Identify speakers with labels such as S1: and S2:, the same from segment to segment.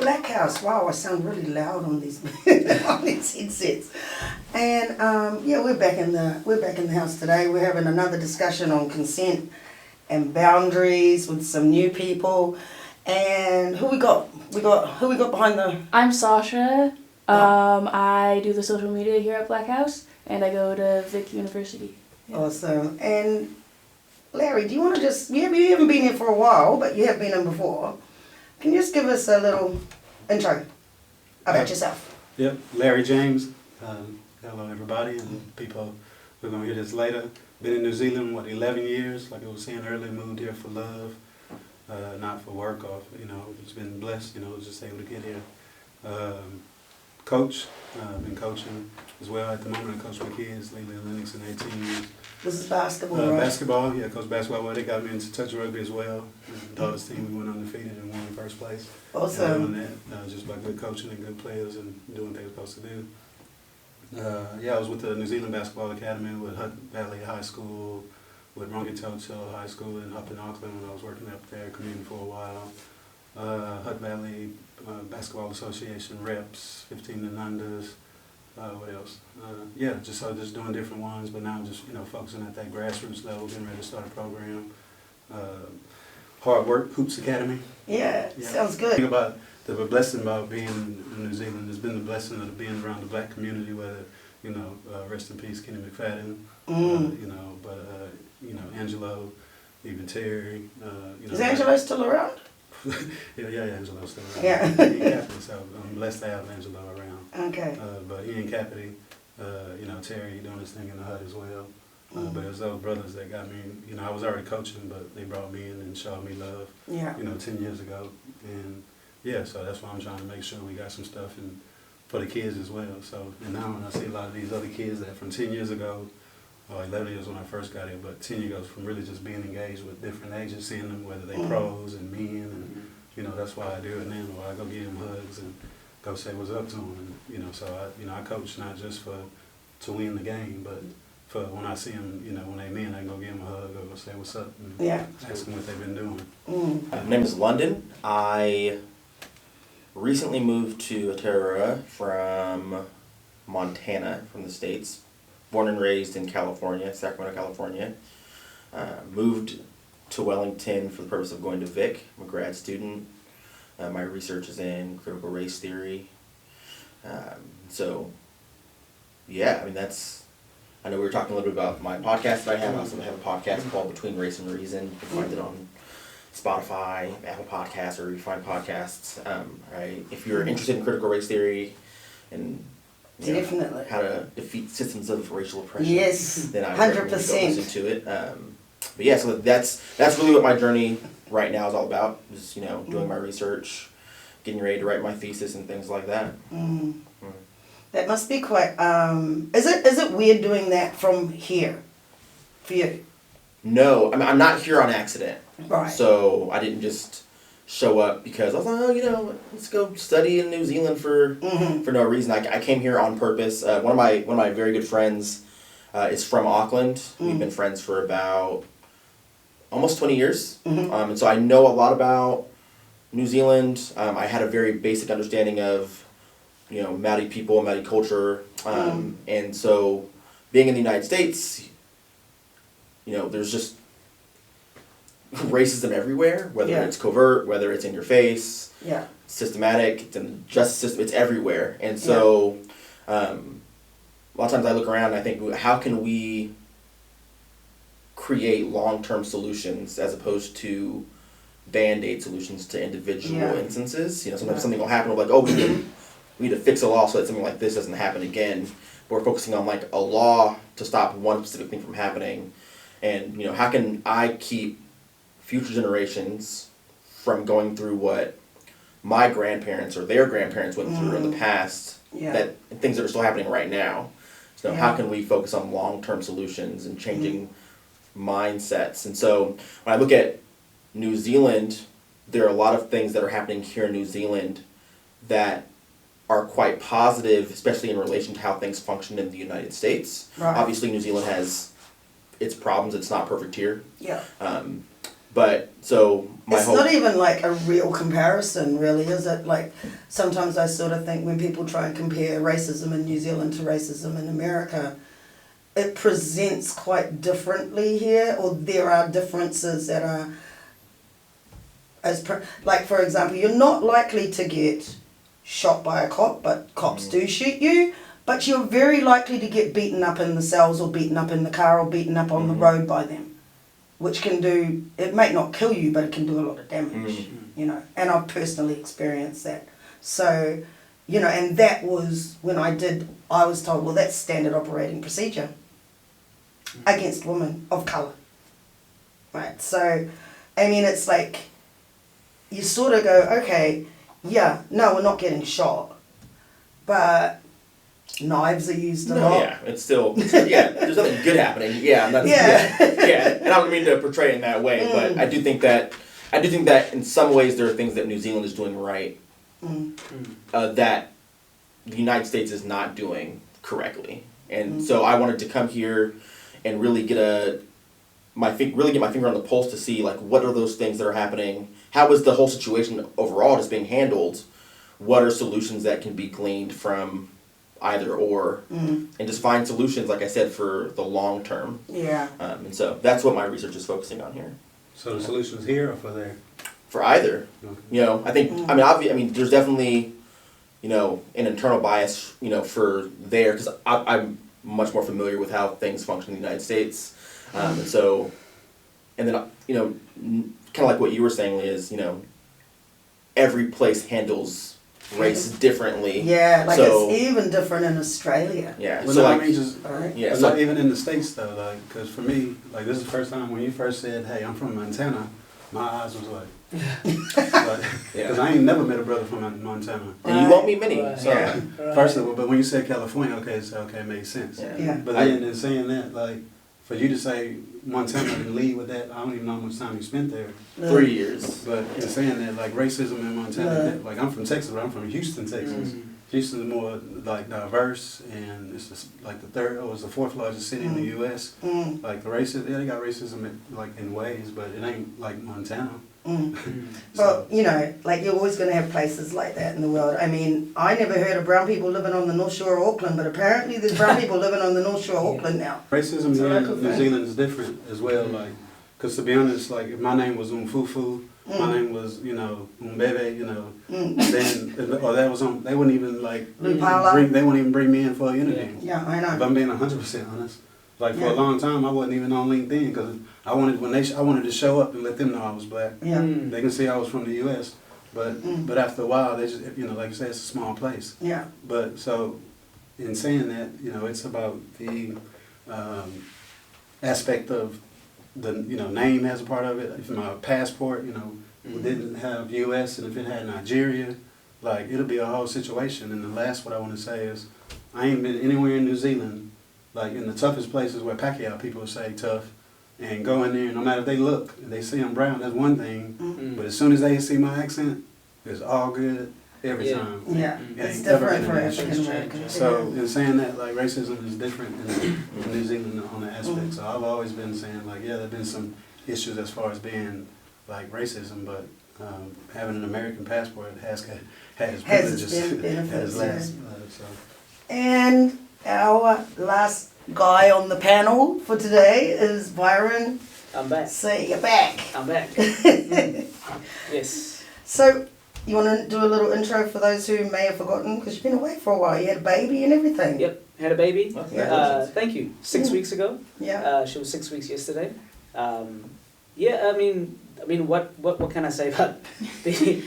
S1: Blackhouse. Wow, I sound really loud on these on these headsets. And yeah, we're back in the house today. We're having another discussion on consent and boundaries with some new people. And who we got? Who we got behind the?
S2: I'm Sasha. I do the social media here at Blackhouse, and I go to Vic University.
S1: Yeah. Awesome. And Larry, do you want to just? You haven't been here for a while, but you have been in before. Can you just give us a little intro about yourself?
S3: Yep, Larry James. Hello, everybody, and people. We're gonna hear this later. Been in New Zealand 11 years. Like I was saying earlier, moved here for love, not for work. Or just been blessed. Just able to get here. Coach. Been coaching as well at the moment. I coach my kids, Lily and Lennox, in 18 years.
S1: This is basketball, right?
S3: Basketball, yeah, coach basketball. Well, they got me into touch rugby as well. Daughter's team, we went undefeated and won in first place.
S1: Awesome.
S3: That, just by good coaching and good players and doing what they were supposed to do. I was with the New Zealand Basketball Academy with Hutt Valley High School, with Rongitoto High School up in Auckland when I was working up there, commuting for a while. Hutt Valley Basketball Association reps, 15 and unders. What else? Just doing different ones, but now I'm just focusing at that grassroots level, getting ready to start a program. Hard work, Hoops Academy.
S1: Yeah, sounds good.
S3: The thing about the blessing about being in New Zealand has been the blessing of being around the black community, whether rest in peace Kenny McFadden, Angelo, even Terry.
S1: Is Angelo still around?
S3: yeah, Angelo's still around.
S1: Yeah.
S3: He ain't Cappity, so I'm blessed to have Angelo around.
S1: Okay.
S3: But he ain't Cappity. Terry doing his thing in the hut as well. But it was those brothers that got me. I was already coaching, but they brought me in and showed me love.
S1: Yeah.
S3: 10 years ago, and so that's why I'm trying to make sure we got some stuff and for the kids as well. So now when I see a lot of these other kids that from 10 years ago, or 11 years when I first got here, but 10 years ago from really just being engaged with different agents, seeing them, whether they pros and men, and that's why I do it now. Or I go give them hugs and go say what's up to them, and so I coach not just to win the game, but for when I see them, when they mean, I can go give them a hug or go say what's up and ask them what they've been doing.
S4: My name is London. I recently moved to Aotearoa from Montana, from the States. Born and raised in California, Sacramento, California. Moved to Wellington for the purpose of going to Vic. I'm a grad student. My research is in critical race theory. I know we were talking a little bit about my podcast that I have. I also have a podcast called Between Race and Reason. You can find it on Spotify, Apple Podcasts, or you find podcasts. If you're interested in critical race theory and
S1: definitely
S4: how to defeat systems of racial oppression, then I
S1: 100%.
S4: recommend you go listen to it. So that's really what my journey right now is all about. Just doing my research, getting ready to write my thesis and things like that.
S1: That must be quite. Is it weird doing that from here for you?
S4: No, I'm not here on accident.
S1: Right.
S4: So I didn't just show up because I was like, let's go study in New Zealand for no reason. I came here on purpose. One of my very good friends is from Auckland. We've been friends for about almost 20 years. And so I know a lot about New Zealand. I had a very basic understanding of Māori people, Māori culture, and so being in the United States, there's just racism everywhere, whether it's covert, whether it's in your face, systematic, it's in the justice system, it's everywhere. And so a lot of times I look around and I think, how can we create long-term solutions as opposed to band-aid solutions to individual instances? Sometimes something will happen, we're like, we need to fix a law so that something like this doesn't happen again. But we're focusing on a law to stop one specific thing from happening. And how can I keep future generations from going through what my grandparents or their grandparents went through in the past, that things that are still happening right now. So how can we focus on long-term solutions and changing mindsets? And so when I look at New Zealand, there are a lot of things that are happening here in New Zealand that are quite positive, especially in relation to how things function in the United States. Right. Obviously, New Zealand has its problems. It's not perfect here. But so my
S1: It's
S4: whole
S1: not even like a real comparison, really, is it? Like, sometimes I sort of think when people try and compare racism in New Zealand to racism in America, it presents quite differently here, or there are differences that are, like, for example, you're not likely to get shot by a cop, but cops do shoot you, but you're very likely to get beaten up in the cells or beaten up in the car or beaten up on the road by them. Which can do, it may not kill you, but it can do a lot of damage, you know, and I've personally experienced that. So, you know, and that was when I was told, well, that's standard operating procedure against women of colour, right? So, I mean, it's like, you sort of go, okay, yeah, no, we're not getting shot, but knives are used a lot.
S4: Yeah, it's still there's nothing good happening. Yeah, and and I don't mean to portray it in that way, but I do think that in some ways there are things that New Zealand is doing right that the United States is not doing correctly, and so I wanted to come here and really get my finger on the pulse to see like what are those things that are happening. How is the whole situation overall just being handled? What are solutions that can be gleaned from either or, and just find solutions, like I said, for the long term.
S1: Yeah.
S4: And so that's what my research is focusing on here.
S3: So the solution's here or for there?
S4: For either.
S3: Okay.
S4: You know, I think, I mean, there's definitely, you know, an internal bias, you know, for there, because I'm much more familiar with how things function in the United States. And so, and then, you know, kind of like what you were saying, Leah, is, you know, every place handles race differently.
S1: Yeah, like
S4: so,
S1: it's even different in Australia.
S4: Yeah.
S3: Well,
S4: So
S3: no,
S4: like,
S3: I mean, just,
S4: yeah.
S3: but
S4: So,
S3: not even in the States though, like, because for me, like, this is the first time when you first said, hey, I'm from Montana, my eyes was like, because I ain't never met a brother from Montana.
S4: and you won't meet many.
S5: Right.
S3: So,
S4: Yeah.
S3: first of all, but when you said California, okay, so okay, it makes sense.
S1: Yeah.
S3: But then in saying that, like, for you to say Montana and lead with that, I don't even know how much time you spent there.
S4: 3 years.
S3: But in saying that, like, racism in Montana, like, I'm from Texas, but I'm from Houston, Texas. Houston's more, like, diverse, and it's just, like, the fourth largest city in the U.S. Like, the racism, yeah, they got racism, like, in ways, but it ain't like Montana.
S1: Well, you know, like you're always going to have places like that in the world. I mean, I never heard of brown people living on the North Shore of Auckland, but apparently there's brown people living on the North Shore of Auckland now.
S3: Racism
S1: So
S3: here
S1: that's
S3: in New
S1: okay.
S3: Zealand is different as well, like, because to be honest, like, if my name was Umfufu, my name was, you know, Umbebe, you know, then, or that was on, they wouldn't even, like,
S1: Lupala.
S3: they wouldn't even bring me in for an interview.
S1: Yeah, I
S3: If
S1: know.
S3: I'm being 100% honest. Like, for
S1: Yeah.
S3: a long time, I wasn't even on LinkedIn, because I wanted to show up and let them know I was black.
S1: Yeah.
S3: They can see I was from the U.S., but after a while, they just, you know, like you said, it's a small place.
S1: Yeah.
S3: But so, in saying that, you know, it's about the aspect of the, you know, name as a part of it. If my passport, you know, didn't have U.S. and if it had Nigeria, like, it'll be a whole situation. And the last what I want to say is, I ain't been anywhere in New Zealand, like in the toughest places where Pacquiao people say tough, and go in there, no matter if they look, and they see I'm brown, that's one thing. But as soon as they see my accent, it's all good every time.
S1: Yeah.
S3: It
S1: It's
S3: ain't ever
S1: different
S3: been
S1: for
S3: an issue.
S1: African Americans.
S3: So in saying that, like, racism is different in New Zealand on that aspect. So I've always been saying, like, yeah, there've been some issues as far as being like racism, but having an American passport has its privileges,
S1: benefits,
S3: has last. So.
S1: And our last guy on the panel for today is Byron.
S5: I'm back.
S1: Say you're back.
S5: I'm back. Yes.
S1: So, you want to do a little intro for those who may have forgotten, because you've been away for a while. You had a baby and everything.
S5: Yep. Had a baby.
S4: Congratulations.
S5: Thank you. 6 weeks ago.
S1: Yeah.
S5: She was 6 weeks yesterday. Yeah. I mean, what can I say about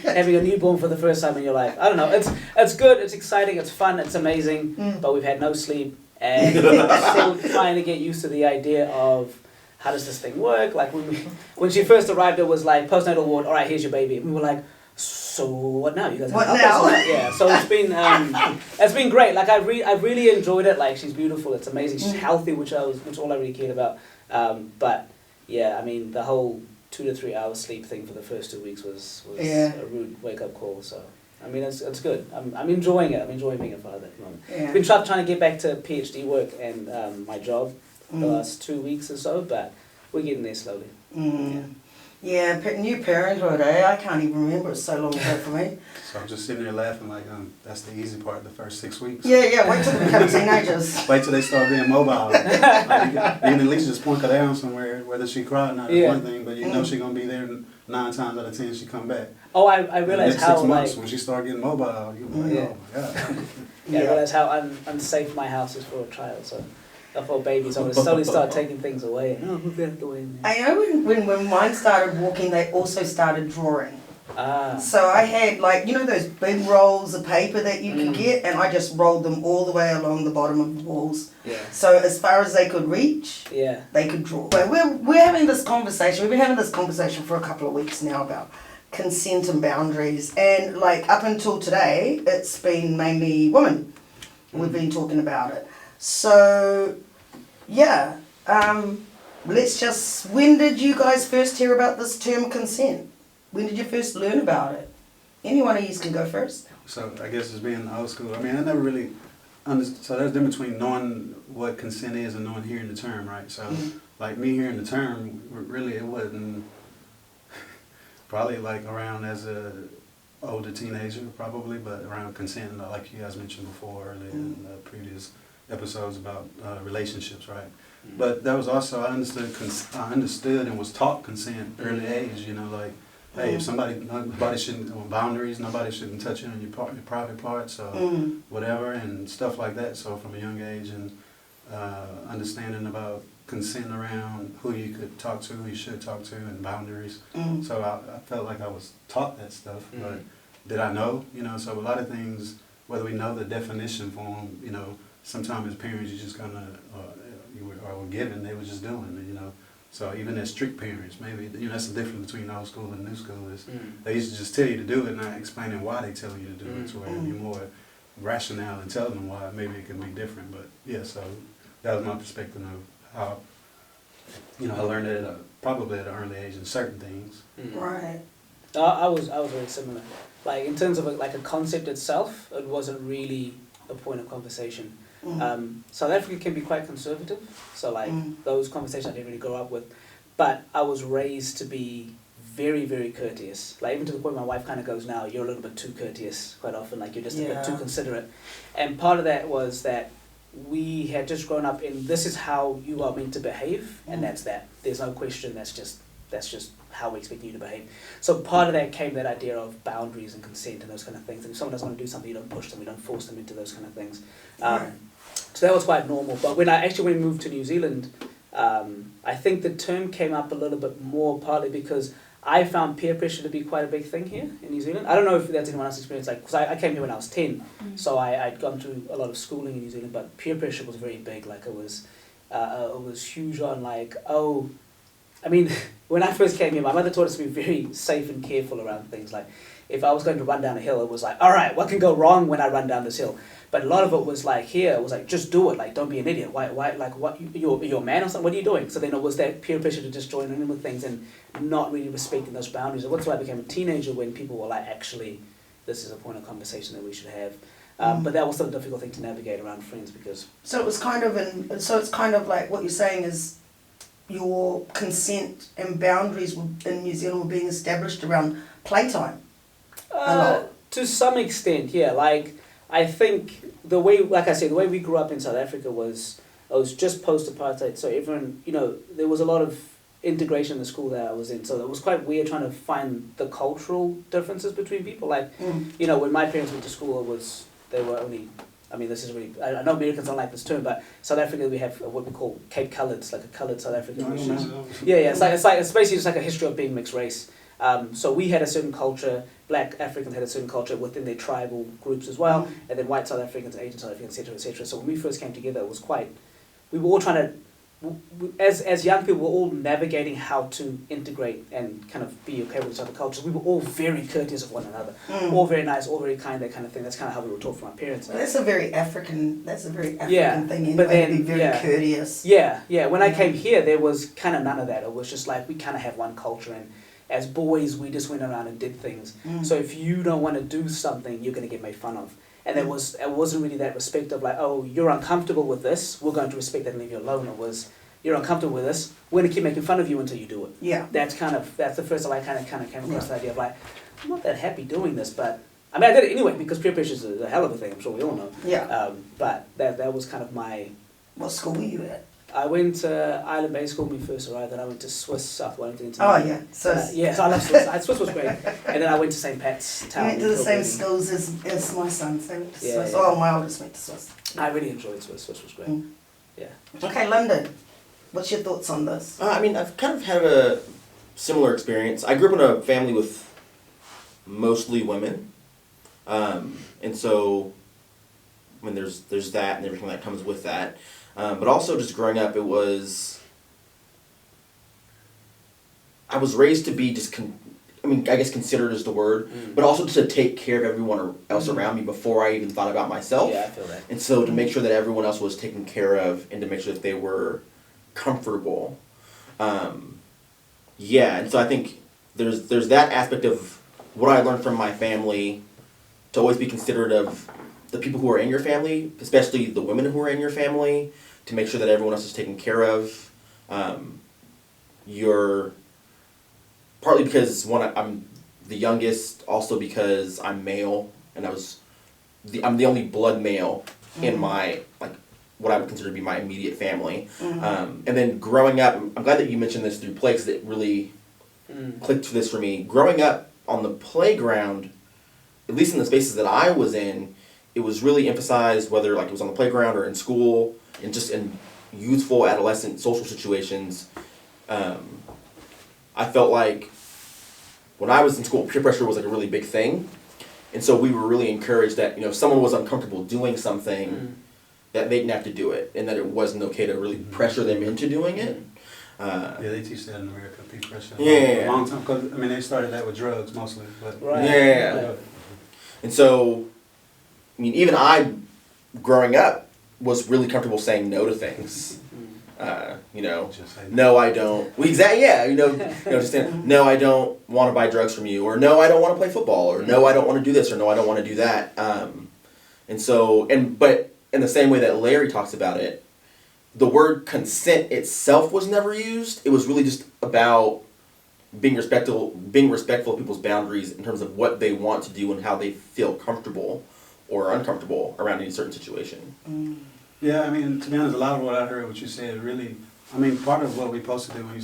S5: having a newborn for the first time in your life? I don't know. It's good. It's exciting. It's fun. It's amazing. But we've had no sleep, and still trying to get used to the idea of how does this thing work. Like when she first arrived, it was like postnatal ward. All right, here's your baby. And we were like, so what now? You guys
S1: What
S5: have to help
S1: now?
S5: us? Yeah. So it's been great. Like I really enjoyed it. Like she's beautiful. It's amazing. She's healthy, which all I really cared about. But yeah, I mean the whole 2 to 3 hours sleep thing for the first 2 weeks was
S1: Yeah.
S5: a rude wake up call. So I mean it's good. I'm enjoying it. I'm enjoying being a father at the moment.
S1: Yeah.
S5: Been trying to get back to PhD work and my job the last 2 weeks or so, but we're getting there slowly.
S1: Mm. Yeah, new parenthood, I can't even remember, it's so long ago for me.
S3: So I'm just sitting there laughing like, that's the easy part, the first 6 weeks.
S1: Yeah, wait till they become teenagers.
S3: Wait till they start being mobile. Like, you can at least just point her down somewhere, whether she cried or not is one thing, but you know she's going to be there 9 times out of 10 she come back.
S5: Oh, I realized
S3: the next
S5: how
S3: 6 months,
S5: like
S3: when she start getting mobile, you're like,
S5: Yeah.
S3: oh my God.
S5: I realized how unsafe my house is for a child. So for babies, I would slowly start taking things away. Oh, move that away.
S1: I know when mine started walking, they also started drawing. So I had like, you know those big rolls of paper that you can get, and I just rolled them all the way along the bottom of the walls.
S5: Yeah.
S1: So as far as they could reach,
S5: Yeah.
S1: they could draw. But we're having this conversation, we've been having this conversation for a couple of weeks now about consent and boundaries, and like up until today, it's been mainly women. We've been talking about it. So, yeah, let's just, when did you guys first hear about this term consent? When did you first learn about it? Any one of you can go first.
S3: So I guess it's being old school. I mean, I never really understood. So there's a difference between knowing what consent is and knowing hearing the term, right? So like me hearing the term, really it wasn't probably like around as a older teenager probably, but around consent, like you guys mentioned before earlier in the previous episodes about relationships, right? But that was also, I understood and was taught consent early age, you know, like, hey, if nobody shouldn't, boundaries, nobody shouldn't touch you on your private parts or whatever and stuff like that. So from a young age and understanding about consent around who you could talk to, who you should talk to, and boundaries. So I felt like I was taught that stuff, but did I know? You know, so a lot of things, whether we know the definition for them, you know, sometimes as parents you just kind of, were given, they were just doing it, you know. So even as strict parents, maybe, you know, that's the difference between old school and new school is they used to just tell you to do it, not explaining why they tell you to do it, to where you're more rationale and telling them why, maybe it can be different. But yeah, so that was my perspective of how, you know, I learned it probably at an early age in certain things.
S1: Right.
S5: I was very similar. Like in terms of a concept itself, it wasn't really a point of conversation. South Africa can be quite conservative, so like those conversations I didn't really grow up with, but I was raised to be very, very courteous. Like even to the point my wife kind of goes now, you're a little bit too courteous quite often, like you're just a bit too considerate. And part of that was that we had just grown up in this is how you are meant to behave, and that's that. There's no question, that's just how we expect you to behave. So part of that came that idea of boundaries and consent and those kind of things. And if someone doesn't want to do something, you don't push them, you don't force them into those kind of things. So that was quite normal. But when we moved to New Zealand, I think the term came up a little bit more partly because I found peer pressure to be quite a big thing here in New Zealand. I don't know if that's anyone else's experience, like, because I came here when I was 10, so I'd gone through a lot of schooling in New Zealand, but peer pressure was very big. Like it was huge on like, I mean, when I first came here, my mother taught us to be very safe and careful around things. Like, if I was going to run down a hill, it was like, all right, what can go wrong when I run down this hill? But a lot of it was like, here, it was like, just do it. Like, don't be an idiot. Why, like, what, you're a man or something? What are you doing? So then it was that peer pressure to just join in with things and not really respecting those boundaries. And that's why I became a teenager when people were like, actually, this is a point of conversation that we should have. But that was still a difficult thing to navigate around friends because...
S1: So it's kind of like what you're saying is, your consent and boundaries in New Zealand were being established around playtime a lot.
S5: To some extent, yeah. Like, I think the way we grew up in South Africa was just post-apartheid, so everyone, you know, there was a lot of integration in the school that I was in, so it was quite weird trying to find the cultural differences between people. Like, you know, when my parents went to school, they were only... I mean, this is really... I know Americans don't like this term, but South Africa, we have what we call Cape Coloureds, like a coloured South African. Yeah. It's basically just like a history of being mixed race. So we had a certain culture, Black Africans had a certain culture within their tribal groups as well, and then white South Africans, Asian South Africans, etc., etc. So when we first came together, it was quite... We were all trying to... As young people, we were all navigating how to integrate and kind of be okay with each other cultures. We were all very courteous of one another, all very nice, all very kind, that kind of thing. That's kind of how we were taught from our parents.
S1: Well, that's a very African thing anyway,
S5: but then,
S1: to be very courteous.
S5: Yeah. When I came here, there was kind of none of that. It was just like, we kind of have one culture, and as boys, we just went around and did things. So if you don't want to do something, you're going to get made fun of. And it wasn't really that respect of like, oh, you're uncomfortable with this, we're going to respect that and leave you alone. It was, you're uncomfortable with this. We're gonna keep making fun of you until you do it.
S1: Yeah.
S5: That's the first time I kind of came across the idea of like, I'm not that happy doing this, but I mean I did it anyway because peer pressure is a hell of a thing. I'm sure we all know.
S1: Yeah.
S5: But that was kind of my.
S1: What school were you at?
S5: I went to Island Bay School when we first arrived, then I went to Swiss South Wellington.
S1: Oh yeah. So
S5: yeah, so I love Swiss. Swiss was great, and then I went to St Pat's
S1: you
S5: Town.
S1: went to the same
S5: Kilburn.
S1: schools as my sons. They went to
S5: Yeah,
S1: Swiss.
S5: yeah.
S1: Oh, my oldest went to Swiss.
S5: I really enjoyed Swiss. Swiss was great.
S1: Mm.
S5: Yeah.
S1: Okay, London. What's your thoughts on this?
S4: I mean, I've kind of had a similar experience. I grew up in a family with mostly women, and so I mean, there's that and everything that comes with that. But also, just growing up, I was raised to be I guess considered is the word, but also to take care of everyone else around me before I even thought about myself.
S5: Yeah, I feel that.
S4: And so to make sure that everyone else was taken care of and to make sure that they were comfortable. Yeah, and so I think there's that aspect of what I learned from my family, to always be considerate of the people who are in your family, especially the women who are in your family, to make sure that everyone else is taken care of. You're partly because I'm the youngest, also because I'm male, and I'm the only blood male in my what I would consider to be my immediate family. And then growing up, I'm glad that you mentioned this through play because it really clicked for this for me. Growing up on the playground, at least in the spaces that I was in, it was really emphasized, whether it was on the playground or in school, and just in youthful, adolescent social situations. I felt like when I was in school, peer pressure was a really big thing. And so we were really encouraged that, if someone was uncomfortable doing something, that they didn't have to do it, and that it wasn't okay to really pressure them into doing it.
S3: Yeah, they teach that in America, peer pressure.
S4: Yeah.
S3: A long time, because, they started that with drugs mostly. But,
S5: Right.
S4: Yeah. And so, even I, growing up, was really comfortable saying no to things.
S3: Just say
S4: No, I don't. Well, exactly, yeah. Just saying, no, I don't want to buy drugs from you, or no, I don't want to play football, or no, I don't want to do this, or no, I don't want to do that. But in the same way that Larry talks about it, the word consent itself was never used. It was really just about being respectful of people's boundaries in terms of what they want to do and how they feel comfortable or uncomfortable around any certain situation.
S3: Yeah, to be honest, a lot of what I heard, what you said, really, part of what we supposed to do when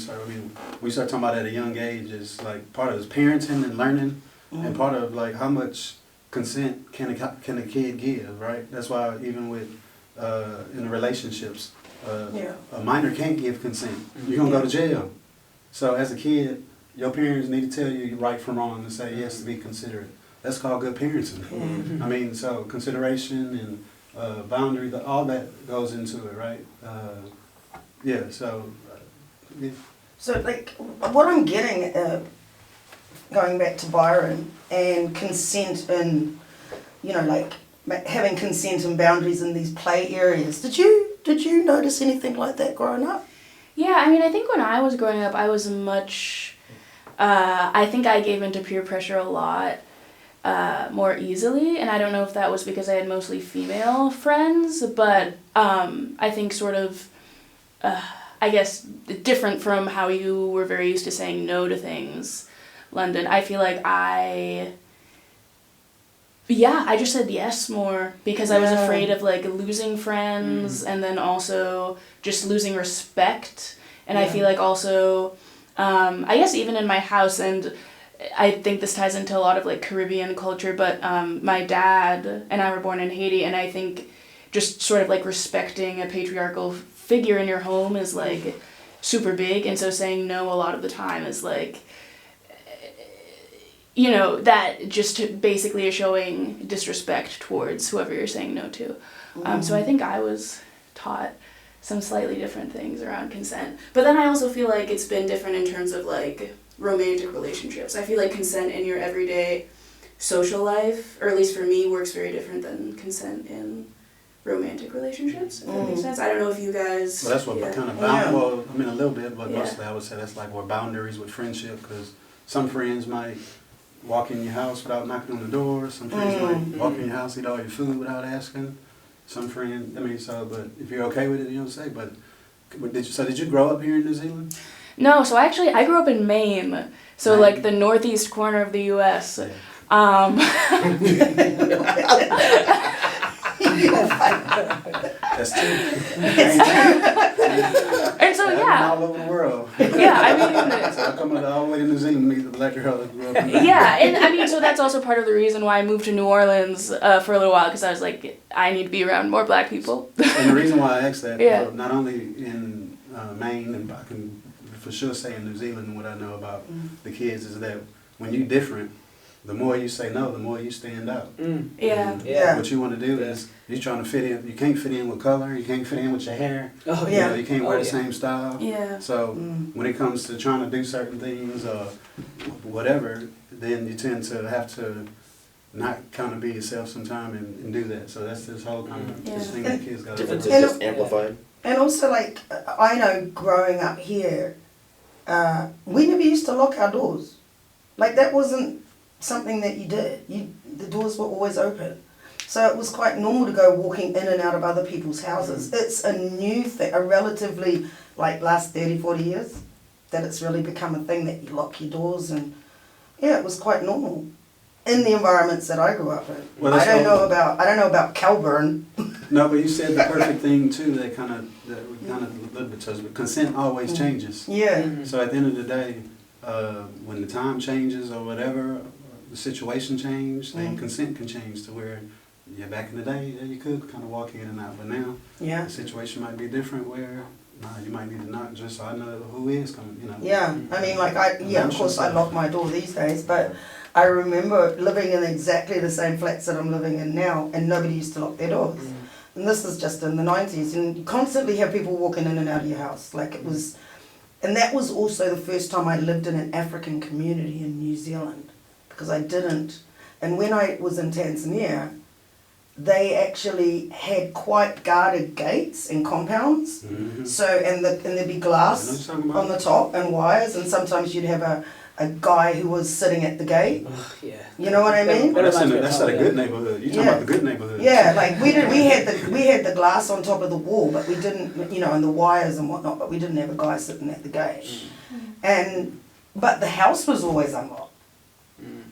S3: we start talking about at a young age is part of is parenting and learning, and part of how much consent can a kid give, right? That's why even with in the relationships, a minor can't give consent. You're gonna go to jail. So as a kid, your parents need to tell you right from wrong and say yes to be considerate. That's called good parenting. So consideration and boundary, all that goes into it, right? Yeah. So.
S1: So what I'm getting, going back to Byron and consent and having consent and boundaries in these play areas. Did you notice anything like that growing up?
S2: Yeah, I think when I was growing up, I was much, I think I gave into peer pressure a lot more easily, and I don't know if that was because I had mostly female friends, but I think sort of, I guess, different from how you were very used to saying no to things, London. I feel like I just said yes more because I was afraid of losing friends and then also just losing respect. And I feel like also, I guess even in my house, and I think this ties into a lot of Caribbean culture, but my dad and I were born in Haiti, and I think just sort of respecting a patriarchal figure in your home is super big, and so saying no a lot of the time is that just basically is showing disrespect towards whoever you're saying no to. So I think I was taught some slightly different things around consent. But then I also feel like it's been different in terms of romantic relationships. I feel like consent in your everyday social life, or at least for me, works very different than consent in romantic relationships, if that makes sense. I don't know if you guys...
S3: Well, that's what kind of a little bit, but mostly I would say that's where boundaries with friendship, because some friends might walk in your house without knocking on the door. Some friends might walk in your house, eat all your food without asking. Some friends, but if you're okay with it, you don't say. But Did you grow up here in New Zealand?
S2: No, so actually I grew up in Maine, so
S3: Maine.
S2: like the northeast corner of the U.S.
S3: Yeah. That's two.
S2: And so yeah,
S3: All over the world.
S2: yeah, I mean.
S3: So I come all the way to New Zealand to meet the black girl that grew up in
S2: Yeah, and I mean, so that's also part of the reason why I moved to New Orleans for a little while, because I was like, I need to be around more black people.
S3: And the reason why I asked that,
S2: Yeah.
S3: not only in Maine, and I can for sure say in New Zealand, what I know about the kids is that when you're different, the more you say no, the more you stand out.
S2: Yeah.
S3: And
S5: Yeah.
S3: What you want to do is you're trying to fit in. You can't fit in with color. You can't fit in with your hair.
S5: Oh
S3: You
S5: yeah.
S3: know, you can't wear
S5: Oh,
S3: the
S5: yeah.
S3: same style.
S2: Yeah.
S3: So when it comes to trying to do certain things or whatever, then you tend to have to not kind of be yourself sometime and do that. So that's this whole kind of this
S2: Yeah.
S3: thing that kids got to
S4: Differences
S3: do.
S4: just amplified.
S1: And also, like, I know growing up here, we never used to lock our doors. Like, that wasn't something that you did. The doors were always open. So it was quite normal to go walking in and out of other people's houses. It's a new thing, a relatively, like, last 30, 40 years, that it's really become a thing that you lock your doors. And, yeah, it was quite normal in the environments that I grew up in.
S3: Well,
S1: I
S3: that's
S1: don't
S3: all-
S1: know about Calburn.
S3: No, but you said the perfect thing too. That we kind of a little bit touched, but consent always changes.
S1: Yeah.
S3: So at the end of the day, when the time changes or whatever, the situation changes, then consent can change to where, yeah, back in the day, yeah, you could kind of walk in and out, but now
S1: Yeah.
S3: the situation might be different where, you might need to knock just so I know who is coming, you know.
S1: Yeah, I mean, like, of course I lock my door these days, but I remember living in exactly the same flats that I'm living in now, and nobody used to lock their doors. And this is just in the 90s, and you constantly have people walking in and out of your house. Like, it was, and that was also the first time I lived in an African community in New Zealand, because I didn't. And when I was in Tanzania, they actually had quite guarded gates and compounds.
S3: Mhm.
S1: So, and there'd be
S3: I know
S1: glass
S3: what you're talking about.
S1: on the top and wires, and sometimes you'd have a guy who was sitting at the gate.
S5: Ugh, yeah.
S1: You know what I mean?
S3: Well, that's
S5: reminds me of
S3: at a
S5: home,
S3: good
S5: yeah.
S3: neighborhood. You're talking
S1: Yeah.
S3: about the good neighborhood.
S1: Yeah, like we had the glass on top of the wall, but we didn't, you know, and the wires and whatnot, but we didn't have a guy sitting at the gate. But the house was always unlocked.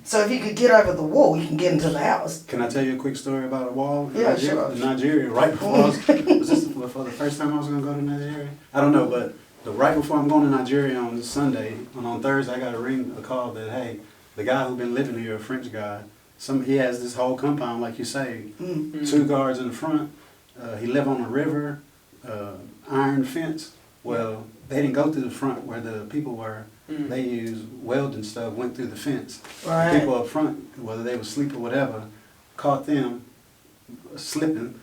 S1: So if you could get over the wall, you can get into the house.
S3: Can I tell you a quick story about a wall? in
S1: Yeah,
S3: Nigeria?
S1: sure.
S3: In Nigeria, right before was this before the first time I was gonna go to Nigeria? I don't know, but right before I'm going to Nigeria on Sunday, and on Thursday I got a call that, hey, the guy who's been living here, a French guy, he has this whole compound, like you say, 2 guards in the front. He lived on a river, iron fence. Well, they didn't go through the front where the people were. They used welding stuff, went through the fence.
S1: Right.
S3: The people up front, whether they were asleep or whatever, caught them slipping.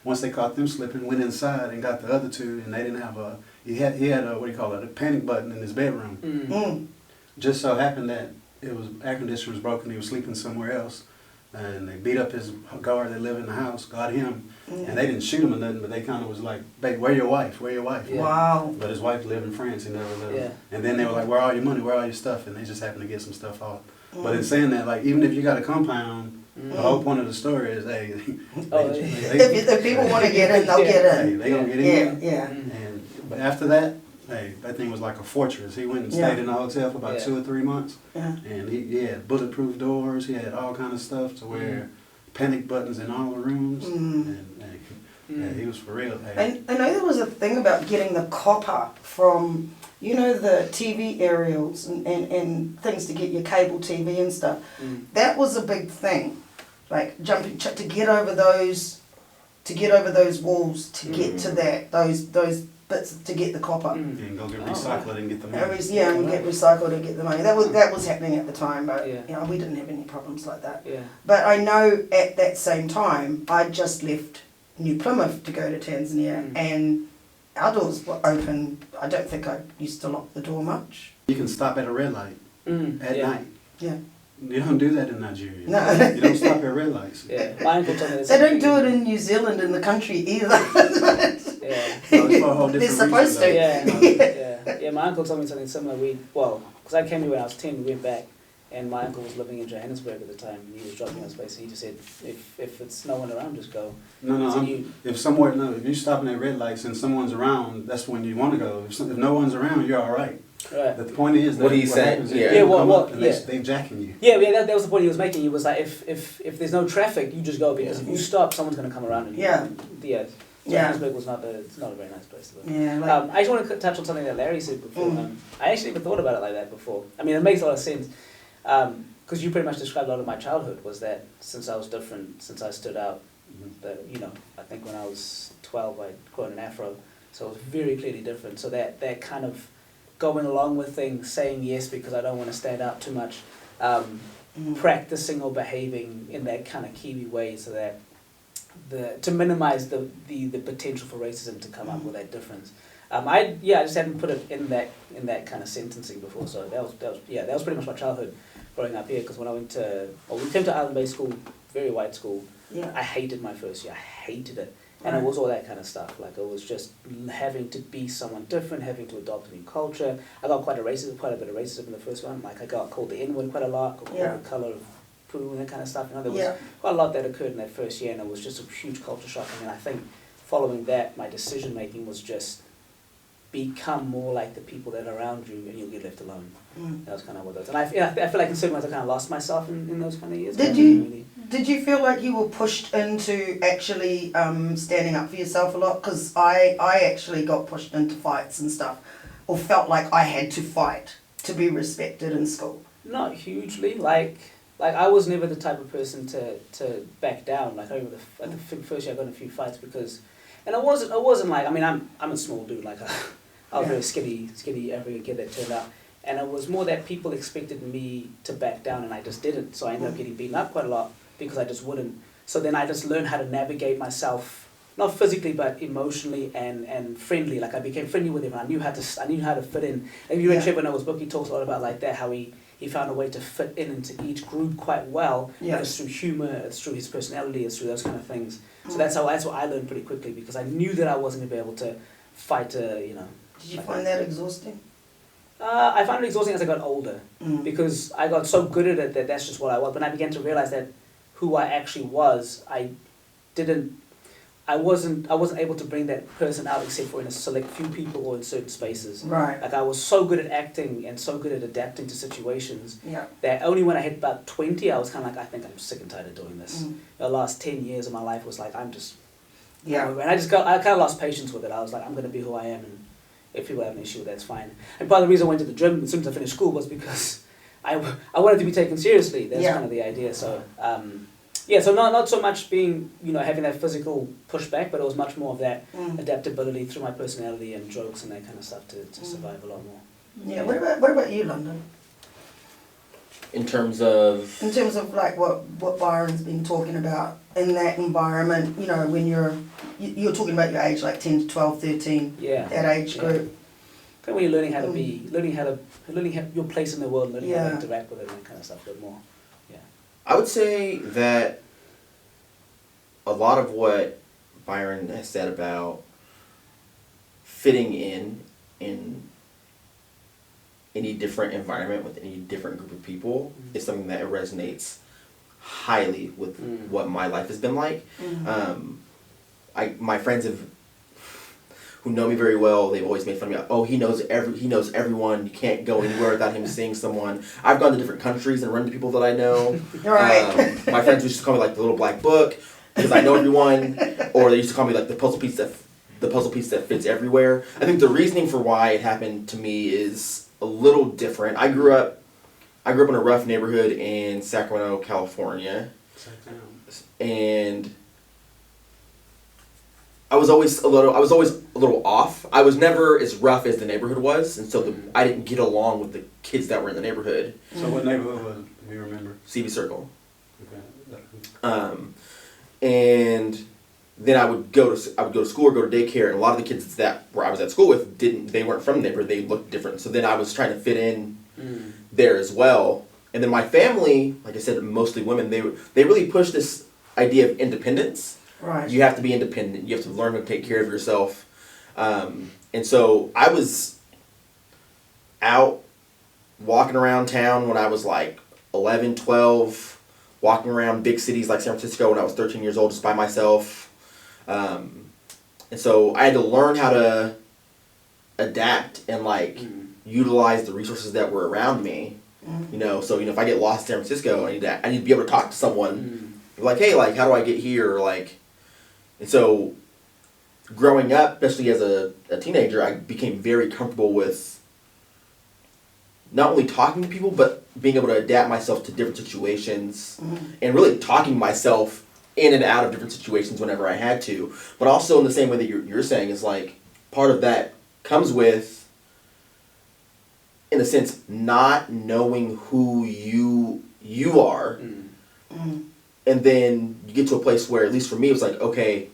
S3: Once they caught them slipping, went inside and got the other 2, and they didn't have he had a, what do you call it, a panic button in his bedroom. Just so happened that air conditioner was broken, he was sleeping somewhere else, and they beat up his guard that lived in the house, got him, and they didn't shoot him or nothing, but they kind of was like, babe, where your wife? Where your wife?
S5: Yeah.
S1: Wow.
S3: But his wife lived in France, he never lived.
S5: Yeah.
S3: And then they were like, where all your money, where all your stuff? And they just happened to get some stuff off. But in saying that, like, even if you got a compound, the whole point of the story is, hey,
S1: If people want to get in, they'll get
S3: hey,
S1: in.
S3: they gonna get
S1: Yeah,
S3: in.
S1: yeah.
S3: But after that, hey, that thing was like a fortress. He went and
S1: Yeah.
S3: stayed in a hotel for about
S5: Yeah.
S3: 2 or 3 months.
S1: Yeah.
S3: And he had bulletproof doors. He had all kind of stuff to where panic buttons in all the rooms. And he was for real. Hey.
S1: And I know there was a thing about getting the copper from, you know, the TV aerials and things to get your cable TV and stuff. That was a big thing. Like jumping to get over those walls to get to those bits to get the copper.
S3: And go get recycled and get the money.
S1: And get recycled and get the money. That was happening at the time, but
S5: Yeah.
S1: you know, we didn't have any problems like that.
S5: Yeah.
S1: But I know at that same time, I just left New Plymouth to go to Tanzania, and our doors were open. I don't think I used to lock the door much.
S3: You can stop at a red light at night.
S1: Yeah.
S3: You don't do that in Nigeria.
S1: No.
S3: You don't stop at red lights.
S5: Yeah. My uncle told me this.
S1: They don't do it in New Zealand in the country either.
S5: Yeah.
S3: No, it's for a whole
S1: They're
S3: different
S1: supposed
S3: reason,
S1: to.
S3: though.
S5: Yeah. Yeah. My uncle told me something similar. Because I came here when I was 10, we went back. and my uncle was living in Johannesburg at the time, and he was dropping us places. He just said, if it's no one around, just go.
S3: No,
S5: So
S3: if you're stopping at red lights and someone's around, that's when you want to go. If no one's around, you're all right.
S5: Right.
S3: The point is that
S4: What he's saying,
S3: happens is
S4: yeah.
S3: people
S5: Yeah,
S3: come
S5: well,
S3: up and
S5: yeah.
S3: they jacking you.
S5: Yeah, that was the point he was making. He was like, if there's no traffic, you just go, because if you stop, someone's going to come around and
S1: Yeah.
S5: Johannesburg was it's not a very nice place to live.
S1: Yeah, like,
S5: I just want to touch on something that Larry said before. I actually never thought about it like that before. I mean, it makes a lot of sense. Because you pretty much described a lot of my childhood, was that since I was different, since I stood out, that, I think when I was 12, I'd grown an afro, so it was very clearly different. So that kind of going along with things, saying yes because I don't want to stand out too much, practicing or behaving in that kind of Kiwi way, so that to minimize the potential for racism to come up with that difference. I just hadn't put it in that kind of sentencing before. So that was pretty much my childhood growing up here. Because when we came to Island Bay School, very white school.
S1: yeah.
S5: I hated my first year. I hated it, and it was all that kind of stuff. Like, it was just having to be someone different, having to adopt a new culture. I got quite a bit of racism in the first one. Like, I got called the N-word quite a lot, got called the colour of poo and that kind of stuff. There was quite a lot that occurred in that first year, and it was just a huge culture shock. And I think following that, my decision making was just become more like the people that are around you, and you'll get left alone. That was kind of what it was. And I feel like in certain ways I kind of lost myself in those kind of years.
S1: Did you feel like you were pushed into actually standing up for yourself a lot? Because I actually got pushed into fights and stuff, or felt like I had to fight to be respected in school.
S5: Not hugely. Like I was never the type of person to back down. Like, I remember the first year I got in a few fights because, and I wasn't like, I mean, I'm a small dude. Like, I was a very skinny African kid that turned out. And it was more that people expected me to back down, and I just didn't. So I ended up getting beaten up quite a lot because I just wouldn't. So then I just learned how to navigate myself, not physically but emotionally and friendly. Like, I became friendly with him. I knew how to fit in. If you read Trevor Noah's book, he talks a lot about like that, how he found a way to fit into each group quite well.
S1: Yeah.
S5: It's through humor, it's through his personality, it's through those kind of things. So that's what I learned pretty quickly, because I knew that I wasn't going to be able to fight
S1: Did you find that exhausting?
S5: I found it exhausting as I got older, because I got so good at it that's just what I was. When I began to realize that who I actually was, I wasn't able to bring that person out except for in a select few people or in certain spaces.
S1: Right.
S5: Like, I was so good at acting and so good at adapting to situations
S1: Yeah.
S5: that only when I hit about 20, I was kind of like, I think I'm sick and tired of doing this. The last 10 years of my life was like, I'm just...
S1: Yeah.
S5: And I kind of lost patience with it. I was like, I'm going to be who I am, and if people have an issue, that's fine. And part of the reason I went to the gym as soon as I finished school was because I wanted to be taken seriously. That's kind of the idea. So, so not so much being, having that physical pushback, but it was much more of that adaptability through my personality and jokes and that kind of stuff to survive a lot more.
S1: Yeah. What about you, London?
S4: In terms of
S1: like what Byron's been talking about in that environment, when you're talking about your age, like 10 to 12, 13, that age group.
S5: Kind of when you're learning how to be, learning your place in the world, learning how to interact with it and that kind of stuff a bit more. Yeah.
S4: I would say that a lot of what Byron has said about fitting in any different environment with any different group of people is something that resonates highly with what my life has been like. My friends who know me very well, they've always made fun of me. Oh, he knows everyone. You can't go anywhere without him seeing someone. I've gone to different countries and run into people that I know.
S1: Right.
S4: My friends used to call me like the little black book because I know everyone, or they used to call me like the puzzle piece that fits everywhere. I think the reasoning for why it happened to me is a little different. I grew up in a rough neighborhood in Sacramento, California, and I was always a little off. I was never as rough as the neighborhood was, and so I didn't get along with the kids that were in the neighborhood.
S3: So what neighborhood was it, if you remember?
S4: CB Circle.
S3: Okay.
S4: And then I would go to school or go to daycare, and a lot of the kids where I was at school with they weren't from the neighborhood. They looked different. So then I was trying to fit in there as well. And then my family, like I said, mostly women, they really pushed this idea of independence.
S1: Right.
S4: You have to be independent. You have to learn to take care of yourself. And so I was out walking around town when I was like 11, 12, walking around big cities like San Francisco when I was 13 years old just by myself. And so I had to learn how to adapt and like utilize the resources that were around me. You know, so if I get lost in San Francisco, I need to be able to talk to someone. Like, hey, like, how do I get here? Or like, and so growing up, especially as a teenager, I became very comfortable with not only talking to people, but being able to adapt myself to different situations and really talking myself in and out of different situations whenever I had to. But also in the same way that you're saying is like, part of that comes with, in a sense, not knowing who you are. And then you get to a place where, at least for me, it was like, okay,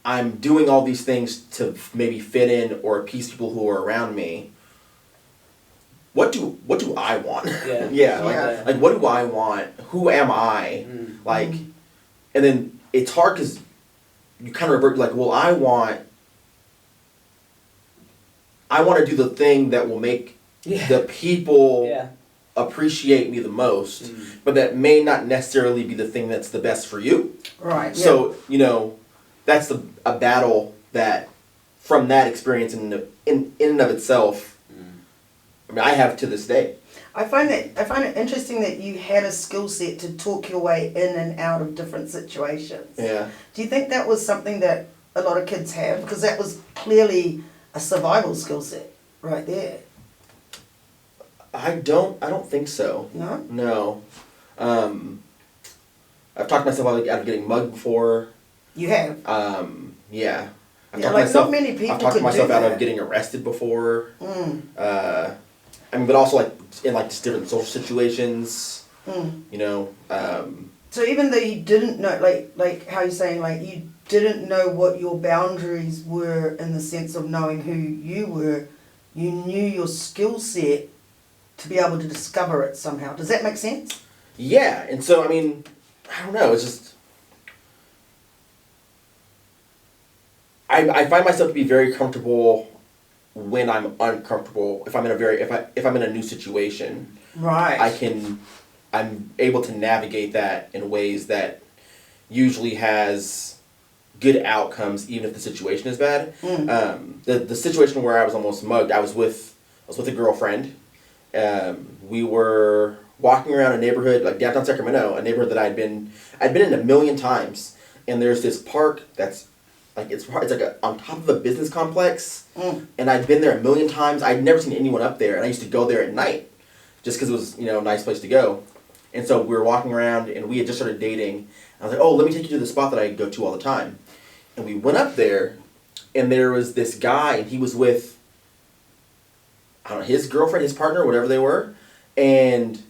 S4: I'm doing all these things to maybe fit in or appease people who are around me. What do I want? Like what do I want? Who am I? Like, and then it's hard because you kind of revert like, well, I want to do the thing that will make the people appreciate me the most, but that may not necessarily be the thing that's the best for you.
S1: Right.
S4: So, that's a battle that, from that experience in and of itself, I mean, I have to this day.
S1: I find it interesting that you had a skill set to talk your way in and out of different situations.
S4: Yeah.
S1: Do you think that was something that a lot of kids have? Because that was clearly a survival skill set right there.
S4: I don't think so.
S1: No?
S4: No. I've talked myself out of getting mugged before.
S1: You have?
S4: Yeah.
S1: Not many people
S4: I've talked
S1: could
S4: myself
S1: do
S4: out
S1: that.
S4: of getting arrested before. I mean, but also like in like just different social situations.
S1: So even though you didn't know, like how you're saying, like you didn't know what your boundaries were in the sense of knowing who you were, you knew your skill set to be able to discover it somehow. Does that make sense?
S4: Yeah, and so I mean, I don't know. It's just I find myself to be very comfortable when I'm uncomfortable. If I'm in a new situation,
S1: Right.
S4: I'm able to navigate that in ways that usually has good outcomes, even if the situation is bad. The situation where I was almost mugged, I was with a girlfriend. We were walking around a neighborhood like downtown Sacramento, a neighborhood that I'd been in a million times, and there's this park that's like it's like on top of a business complex, and I'd been there a million times. I'd never seen anyone up there, and I used to go there at night, just because it was a nice place to go. And so we were walking around, and we had just started dating. I was like, oh, let me take you to the spot that I go to all the time. And we went up there, and there was this guy, and he was with, I don't know, his girlfriend, his partner, whatever they were, and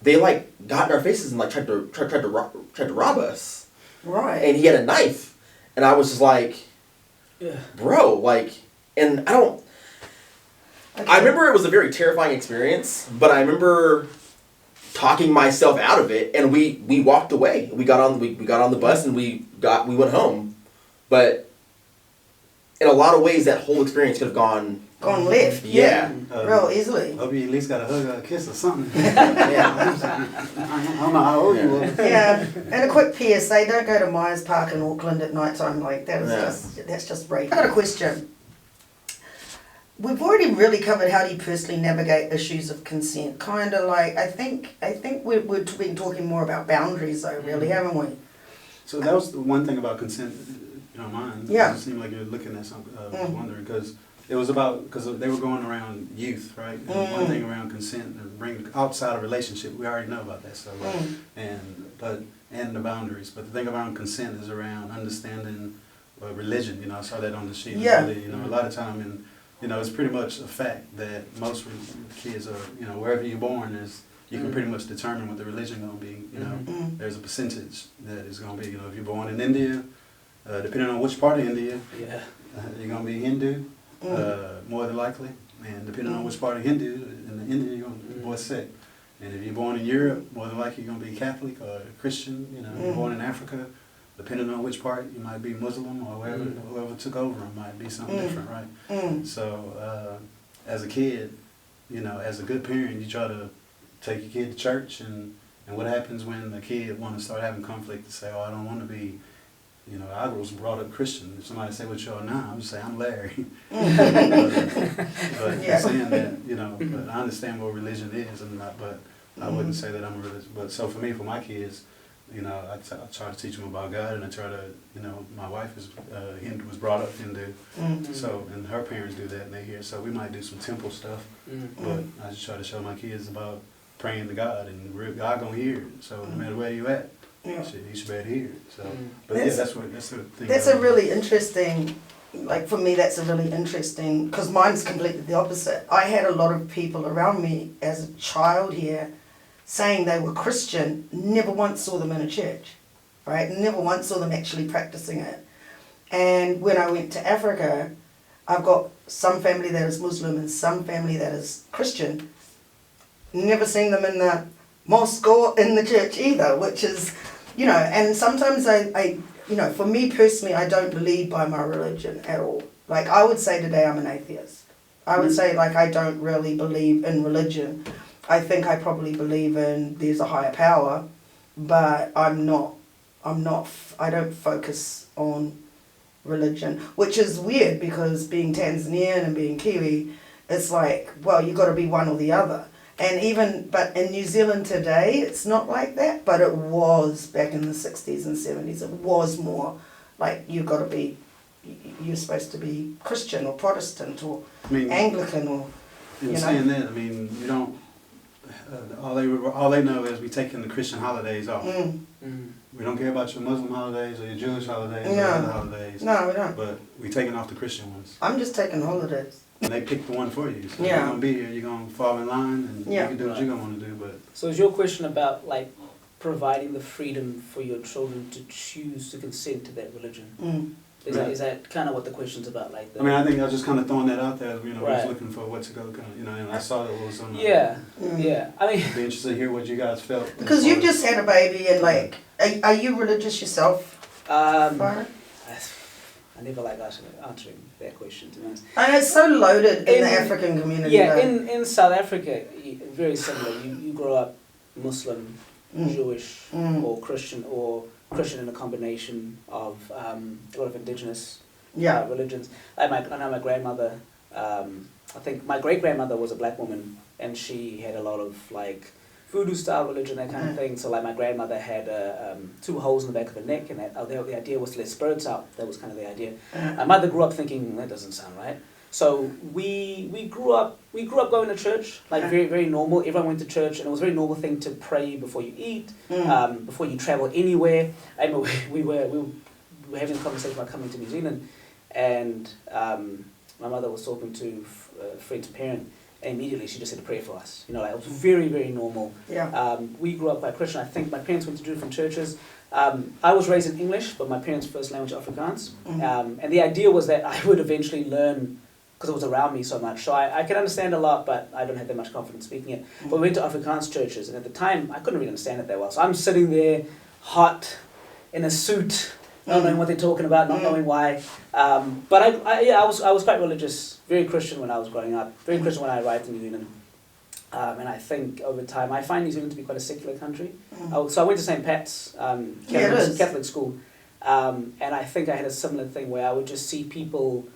S4: they like got in our faces and like tried to rob us.
S1: Right.
S4: And he had a knife, and I was just like, bro, like, and I remember it was a very terrifying experience, but I remember talking myself out of it, and we walked away. We got on the bus and we went home. But in a lot of ways, that whole experience could have gone
S1: left.
S4: Yeah.
S1: Real easily.
S3: Hope you at least got a hug or a kiss or something.
S4: Yeah.
S3: I don't know how old you were.
S1: Yeah. And a quick PSA: don't go to Myers Park in Auckland at night time. Like that is that's just rape. I got a question. We've already really covered how do you personally navigate issues of consent. Kind of like I think we've been talking more about boundaries though, really, haven't we?
S3: So that was the one thing about consent, you don't mind.
S1: Yeah.
S3: It seemed like you're looking at something. I was wondering because it was because they were going around youth, right? And one thing around consent and bring outside of relationship, we already know about that stuff, right? And the boundaries. But the thing around consent is around understanding religion. I saw that on the sheet.
S1: Yeah.
S3: Really, a lot of time it's pretty much a fact that most kids are, wherever you're born you can pretty much determine what the religion going to be. There's a percentage that is going to be, if you're born in India, depending on which part of India, you're going to be Hindu, more than likely. And depending on which part of India, you're going to be more Sikh. And if you're born in Europe, more than likely you're going to be Catholic or Christian. You're born in Africa, depending on which part, you might be Muslim or whoever took over them might be something different, right? So as a kid, as a good parent, you try to take your kid to church, and what happens when the kid want to start having conflict to say, oh, I don't want to be, you know, I was brought up Christian. If somebody say what you are now, I'm just saying I'm Larry. but
S1: Yeah.
S3: saying that, you know, but I understand what religion is, and not, but I wouldn't say that I'm a religious. But so for me, for my kids, you know, I try to teach them about God, and I try to, you know, my wife is Hindu, was brought up Hindu, so, and her parents do that, and they hear. So we might do some temple stuff, but I just try to show my kids about praying to God, and God gonna hear it. So no matter where you at,
S1: Yeah.
S3: you should be able to hear it. So, but
S1: That's-
S3: yeah, that's the thing.
S1: That's a really interesting, like for me, that's a really interesting, because mine's completely the opposite. I had a lot of people around me as a child here saying they were Christian, never once saw them in a church, right? Never once saw them actually practicing it. And when I went to Africa, I've got some family that is Muslim and some family that is Christian. Never seen them in the mosque or in the church either, which is, you know, and sometimes I you know, for me personally, I don't believe by my religion at all. Like, I would say today I'm an atheist. I would say, like, I don't really believe in religion. I think I probably believe in there's a higher power, but I don't focus on religion, which is weird because being Tanzanian and being Kiwi, it's like, well, you got to be one or the other. And but in New Zealand today, it's not like that, but it was back in the 60s and 70s. It was more like you're supposed to be Christian or Protestant or Anglican or,
S3: in saying that, I mean, you don't, all they know is we taking the Christian holidays off. We don't care about your Muslim holidays or your Jewish holidays or other holidays.
S1: No, we don't.
S3: But we taking off the Christian ones.
S1: I'm just taking holidays.
S3: And they pick the one for you. So
S1: Yeah.
S3: you're going to be here, you're going to fall in line, and you can do what you're going to want to do. But
S5: So is your question about like providing the freedom for your children to choose to consent to that religion? Is that kind of what the question's about? Like,
S3: I mean, I think I was just kind of throwing that out there. You know, I
S5: Right.
S3: was looking for what to go, you know, and I saw that it was on.
S5: yeah. I mean,
S3: I'd be interested to hear what you guys felt.
S1: Because you've just had a baby and like, are you religious yourself, Byron?
S5: I never like answering that question, to be honest.
S1: And it's so loaded in the
S5: In-
S1: African community.
S5: Yeah,
S1: though.
S5: in South Africa, very similar. You grow up Muslim, Jewish, or Christian in a combination of a lot of indigenous religions. I know my grandmother. I think my great grandmother was a black woman, and she had a lot of like voodoo style religion, that kind of thing. So like my grandmother had 2 holes in the back of her neck, and the idea was to let spirits out. That was kind of the idea. My mother grew up thinking that doesn't sound right. So we grew up going to church, like very, very normal. Everyone went to church, and it was a very normal thing to pray before you eat, before you travel anywhere. I mean, we were having a conversation about coming to New Zealand, and my mother was talking to a friend's parent, and immediately she just said a prayer for us. You know, like it was very, very normal.
S1: Yeah.
S5: We grew up quite Christian. I think my parents went to different churches. I was raised in English, but my parents' first language is Afrikaans. And the idea was that I would eventually learn, because it was around me so much. So I can understand a lot, but I don't have that much confidence speaking it. But we went to Afrikaans churches, and at the time, I couldn't really understand it that well. So I'm sitting there, hot, in a suit, not knowing what they're talking about, not knowing why. But I was quite religious, very Christian when I was growing up, very Christian when I arrived in New Zealand. And I think over time, I find New Zealand to be quite a secular country. So I went to St. Pat's Catholic school, and I think I had a similar thing where I would just see people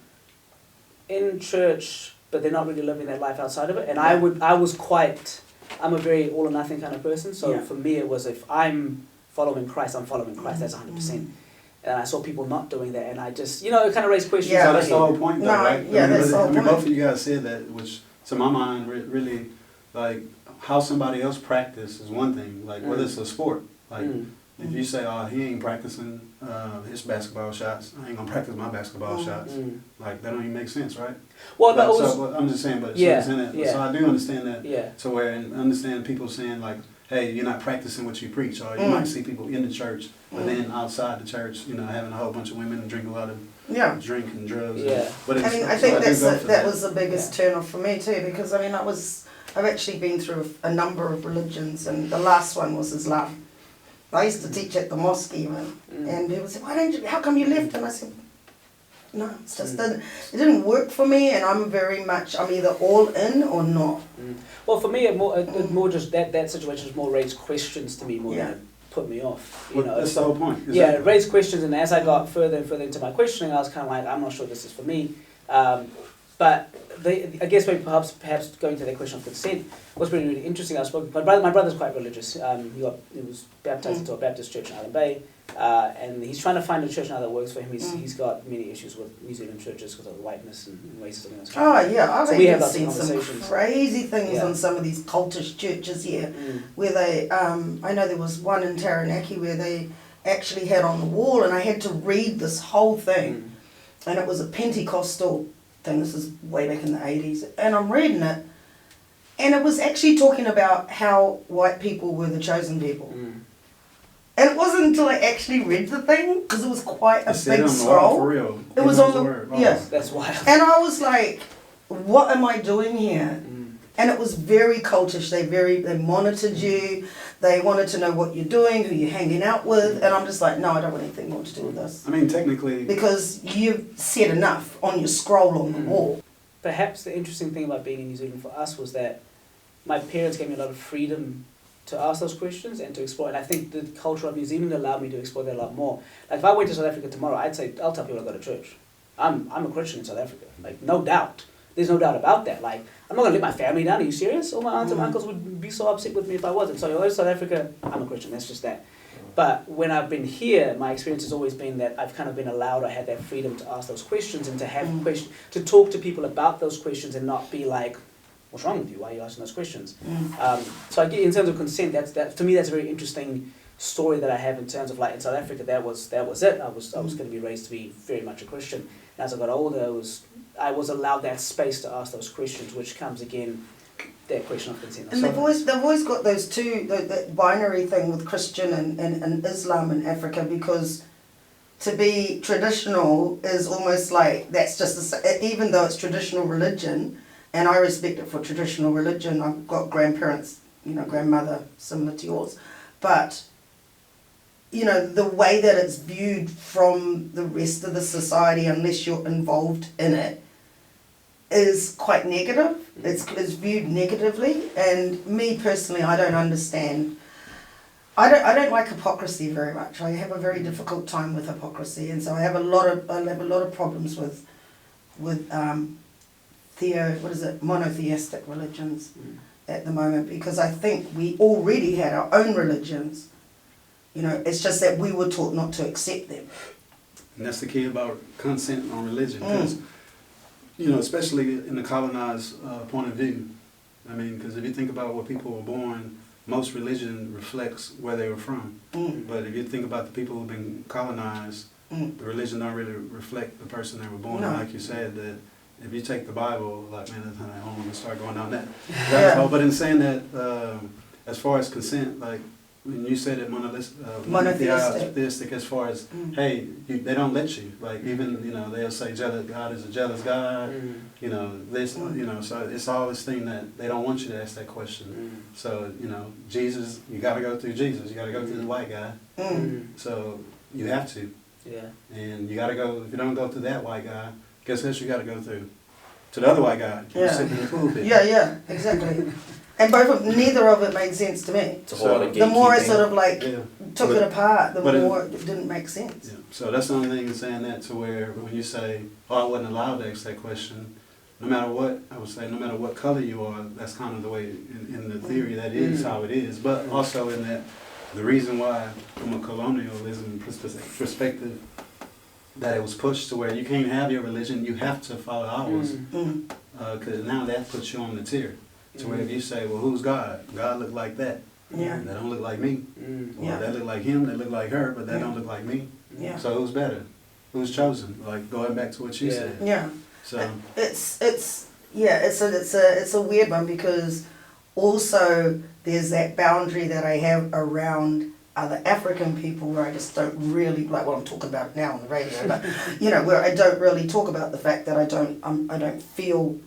S5: in church, but they're not really living their life outside of it. And I'm a very all or nothing kind of person. So for me, it was, if I'm following Christ, I'm following Christ. That's 100%. And I saw people not doing that, and I just, it kind of raised questions.
S1: Yeah.
S3: So that's the whole point, though, right?
S1: Yeah, that's the whole point.
S3: Both of you guys said that, which to my mind really, like, how somebody else practice is one thing. Like whether it's a sport, like if you say, "Oh, he ain't practicing his basketball shots. I ain't gonna practice my basketball shots." Like that don't even make sense, right?
S5: Well,
S3: But,
S5: no,
S3: so I'm just saying, but
S5: Yeah,
S3: so it's in it.
S5: yeah.
S3: So I do understand that.
S5: Yeah.
S3: So where and understand people saying like, "Hey, you're not practicing what you preach," or you might see people in the church, but then outside the church, having a whole bunch of women and drink a lot of drink and drugs.
S5: Yeah.
S3: But
S1: I mean, I think that was the biggest turn off for me too, because I mean, I've actually been through a number of religions, and the last one was Islam. I used to teach at the mosque even, and people said, how come you left? And I said, no, it's just it didn't work for me, and I'm either all in or not.
S5: Well, for me, it more just that situation is more raised questions to me more than it put me off. You know,
S3: that's the whole point.
S5: Yeah, it raised questions, and as I got further and further into my questioning, I was kind of like, I'm not sure this is for me. But I guess maybe perhaps going to that question of consent was really, really interesting. My brother's quite religious. He was baptized into a Baptist church in Island Bay, and he's trying to find a church now that works for him. He's got many issues with New Zealand churches because of the whiteness and racism and stuff.
S1: Oh yeah, I've
S5: so
S1: even seen some crazy things
S5: Yeah.
S1: on some of these cultish churches here, where they, I know there was one in Taranaki where they actually had on the wall, and I had to read this whole thing, and it was a Pentecostal thing. This is way back in the 80s, and I'm reading it, and it was actually talking about how white people were the chosen people. And it wasn't until I actually read the thing, because it was quite a big scroll.
S3: For real.
S1: It was on the
S3: word.
S1: yes.
S5: That's wild.
S1: And I was like, what am I doing here? And it was very cultish. They monitored you. They wanted to know what you're doing, who you're hanging out with. And I'm just like, no, I don't want anything more to do with this.
S3: I mean, technically,
S1: Because you've said enough on your scroll on the wall.
S5: Perhaps the interesting thing about being in New Zealand for us was that my parents gave me a lot of freedom to ask those questions and to explore. And I think the culture of New Zealand allowed me to explore that a lot more. Like if I went to South Africa tomorrow, I'll tell people to go to church. I'm a Christian in South Africa. Like, no doubt. There's no doubt about that. Like, I'm not going to let my family down. Are you serious? All my aunts and uncles would be so upset with me if I wasn't. So, in South Africa, I'm a Christian. That's just that. But when I've been here, my experience has always been that I've kind of been allowed, I had that freedom to ask those questions and to have questions, to talk to people about those questions and not be like, what's wrong with you? Why are you asking those questions? So I get, in terms of consent, that to me that's a very interesting story that I have in terms of like in South Africa. That was it. I was going to be raised to be very much a Christian. And as I got older, I was allowed that space to ask those questions, which comes again that question of consent.
S1: And they've always got those two, that binary thing with Christian and Islam in Africa, because to be traditional is almost like that's just even though it's traditional religion. And I respect it for traditional religion. I've got grandparents, grandmother similar to yours. But, the way that it's viewed from the rest of the society, unless you're involved in it, is quite negative. It's viewed negatively. And me personally, I don't understand. I don't like hypocrisy very much. I have a very difficult time with hypocrisy. And so I have a lot of problems with monotheistic religions at the moment, because I think we already had our own religions. It's just that we were taught not to accept them.
S3: and that's the key about consent on religion, because, especially in the colonized point of view. I mean, because if you think about where people were born, most religion reflects where they were from. But if you think about the people who've been colonized, the religion don't really reflect the person they were born.
S1: No.
S3: And like you said, that if you take the Bible, like, man, I don't want to start going down that rabbit hole. But in saying that, as far as consent, like when you said it monotheistic, as far as, hey, they don't let you. Like even, they'll say God is a jealous God. So it's all this thing that they don't want you to ask that question. So, Jesus, you got to go through Jesus. You got to go through the white guy. So you have to.
S5: Yeah.
S3: And you got to go, if you don't go through that white guy, guess what you got to go through? To the other white guy. You sit in the pool pit.
S1: Yeah, exactly. And neither of it made sense to me.
S4: It's a whole lot of
S1: The more I
S4: gatekeeping.
S1: sort of took it apart, the more it didn't make sense.
S3: Yeah. So that's the only thing in saying that, to where when you say, I wasn't allowed to ask that question, no matter what, I would say, no matter what color you are, that's kind of the way, in the theory, that is how it is. But also in that, the reason why, from a colonialism perspective, that it was pushed to where you can't have your religion, you have to follow ours. Because now that puts you on the tier. To where if you say, well, who's God? God look like that.
S1: Yeah.
S3: That don't look like me. Or
S1: Yeah.
S3: that look like him, that look like her, but that don't look like me.
S1: Yeah.
S3: So who's better? Who's chosen? Like going back to what you said.
S1: Yeah.
S3: So
S1: It's a weird one, because also there's that boundary that I have around other African people where I just don't really, like what I'm talking about now on the radio, but where I don't really talk about the fact that I don't feel